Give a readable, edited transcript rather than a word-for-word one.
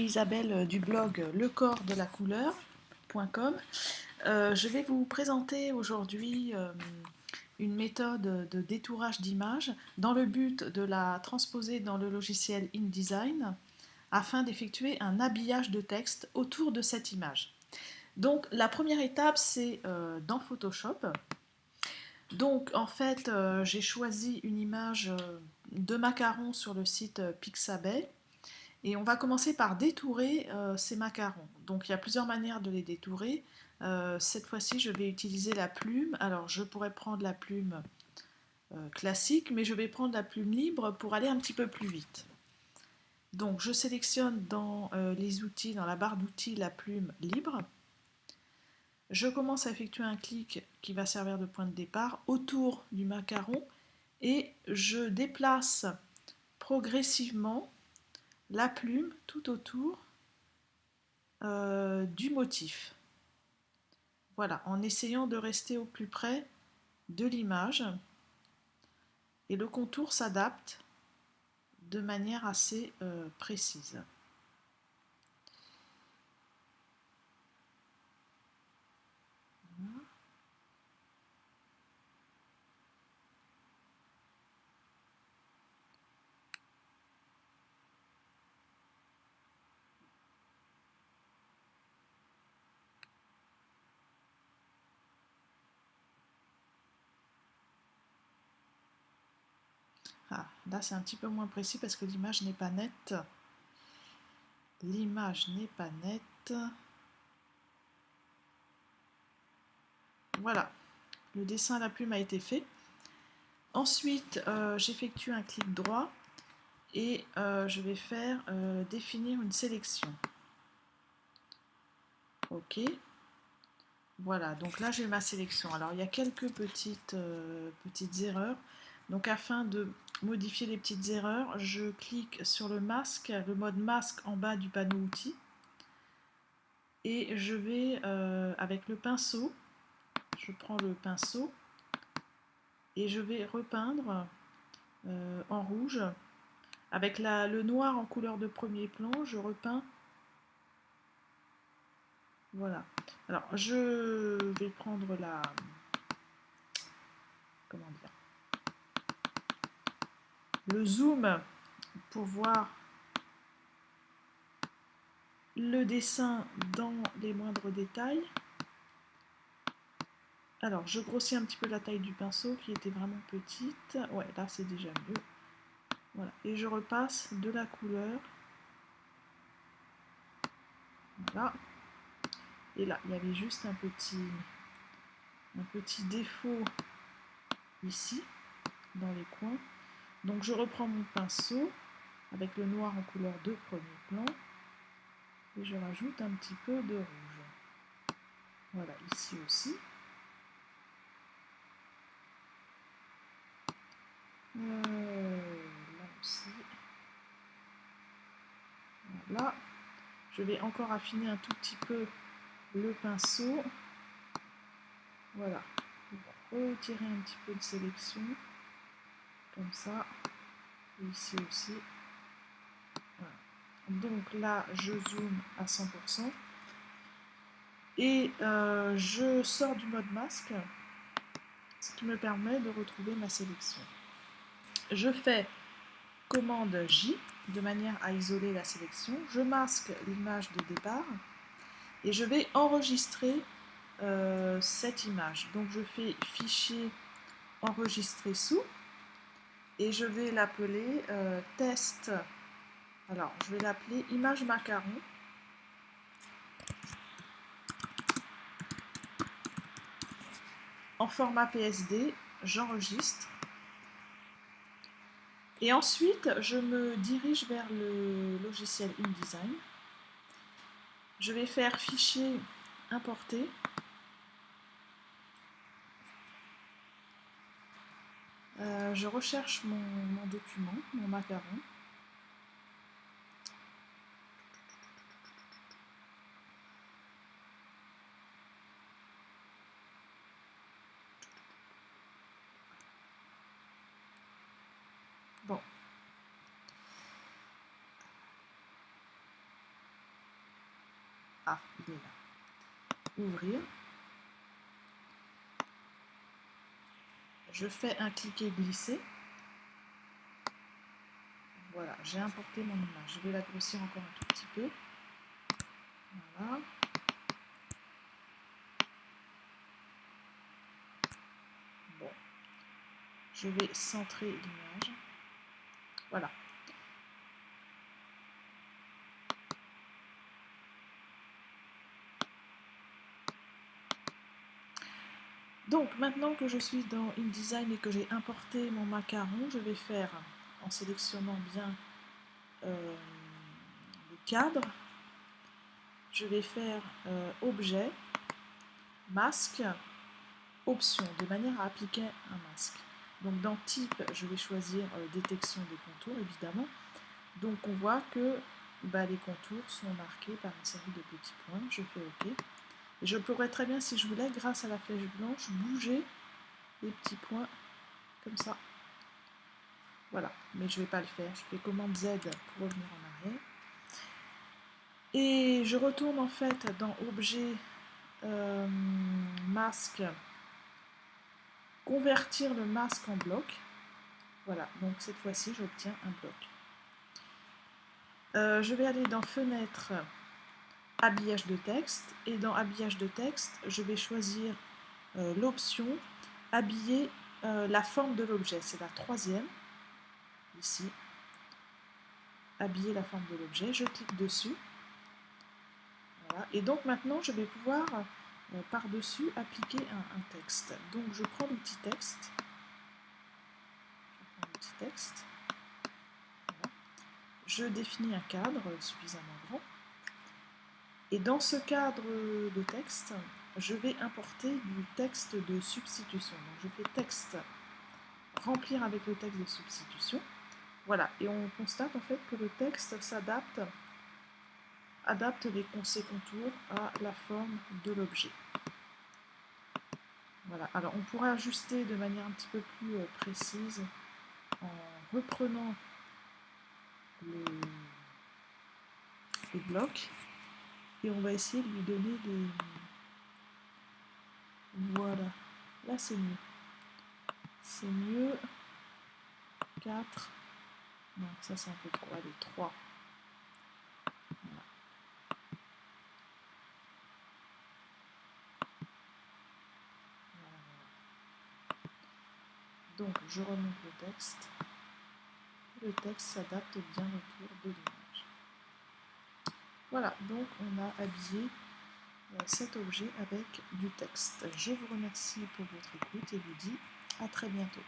Isabelle du blog lecorps-de-la-couleur.com. Je vais vous présenter aujourd'hui une méthode de détourage d'image dans le but de la transposer dans le logiciel InDesign afin d'effectuer un habillage de texte autour de cette image. Donc la première étape c'est dans Photoshop. Donc en fait j'ai choisi une image de macarons sur le site Pixabay. Et on va commencer par détourer ces macarons. Donc il y a plusieurs manières de les détourer. Cette fois-ci, je vais utiliser la plume. Alors je pourrais prendre la plume classique, mais je vais prendre la plume libre pour aller un petit peu plus vite. Donc je sélectionne dans les outils, dans la barre d'outils, la plume libre. Je commence à effectuer un clic qui va servir de point de départ autour du macaron et je déplace progressivement la plume tout autour du motif. Voilà, en essayant de rester au plus près de l'image. Et le contour s'adapte de manière assez précise. Ah, là c'est un petit peu moins précis parce que l'image n'est pas nette. L'image n'est pas nette. Voilà, le dessin à la plume a été fait. Ensuite, j'effectue un clic droit et je vais faire définir une sélection. Ok. Voilà, donc là j'ai ma sélection. Alors il y a quelques petites erreurs. Donc afin de modifier les petites erreurs, je clique sur le masque, le mode masque en bas du panneau outils. Et je vais avec le pinceau, je prends le pinceau et je vais repeindre en rouge. Avec le noir en couleur de premier plan, je repeins. Voilà. Alors je vais prendre comment dire, le zoom pour voir le dessin dans les moindres détails. Alors je grossis un petit peu la taille du pinceau qui était vraiment petite. Ouais, là c'est déjà mieux. Voilà. Et je repasse de la couleur. Voilà. Et là, il y avait juste un petit défaut ici, dans les coins. Donc je reprends mon pinceau avec le noir en couleur de premier plan et je rajoute un petit peu de rouge. Voilà, ici aussi. Là aussi. Voilà. Je vais encore affiner un tout petit peu le pinceau. Voilà. Retirer un petit peu de sélection. Comme ça. Et ici aussi. Voilà. Donc là, je zoome à 100%. Et je sors du mode masque, ce qui me permet de retrouver ma sélection. Je fais commande J de manière à isoler la sélection. Je masque l'image de départ et je vais enregistrer cette image. Donc je fais fichier enregistrer sous et je vais l'appeler test. Alors je vais l'appeler image macaron. En format PSD, j'enregistre. Et ensuite, je me dirige vers le logiciel InDesign. Je vais faire fichier importer. Je recherche mon document, mon macaron. Bon. Ah, il est là. Ouvrir. Je fais un cliquer-glisser. Voilà, j'ai importé mon image. Je vais la grossir encore un tout petit peu. Voilà. Bon. Je vais centrer l'image. Voilà. Donc, maintenant que je suis dans InDesign et que j'ai importé mon macaron, je vais faire, en sélectionnant bien le cadre, je vais faire objet, masque, option, de manière à appliquer un masque. Donc dans type, je vais choisir détection des contours, évidemment. Donc on voit que les contours sont marqués par une série de petits points. Je fais OK. Et je pourrais très bien, si je voulais, grâce à la flèche blanche, bouger les petits points comme ça. Voilà, mais je ne vais pas le faire. Je fais commande Z pour revenir en arrière. Et je retourne en fait dans objet, masque, convertir le masque en bloc. Voilà, donc cette fois-ci, j'obtiens un bloc. Je vais aller dans fenêtre, habillage de texte, et dans habillage de texte, je vais choisir l'option habiller la forme de l'objet. C'est la troisième, ici. Habiller la forme de l'objet. Je clique dessus. Voilà. Et donc maintenant, je vais pouvoir par-dessus appliquer un texte. Donc je prends l'outil texte. Voilà. Je définis un cadre suffisamment grand. Et dans ce cadre de texte, je vais importer du texte de substitution. Donc je fais texte, remplir avec le texte de substitution. Voilà, et on constate en fait que le texte adapte ses contours à la forme de l'objet. Voilà, alors on pourrait ajuster de manière un petit peu plus précise en reprenant le bloc, et on va essayer de lui donner des... Voilà, là c'est mieux. C'est mieux. 4. Non, ça c'est un peu trop. Allez, 3. Voilà. Donc je remonte le texte. Le texte s'adapte bien autour de l'image. Voilà, donc on a habillé cet objet avec du texte. Je vous remercie pour votre écoute et vous dis à très bientôt.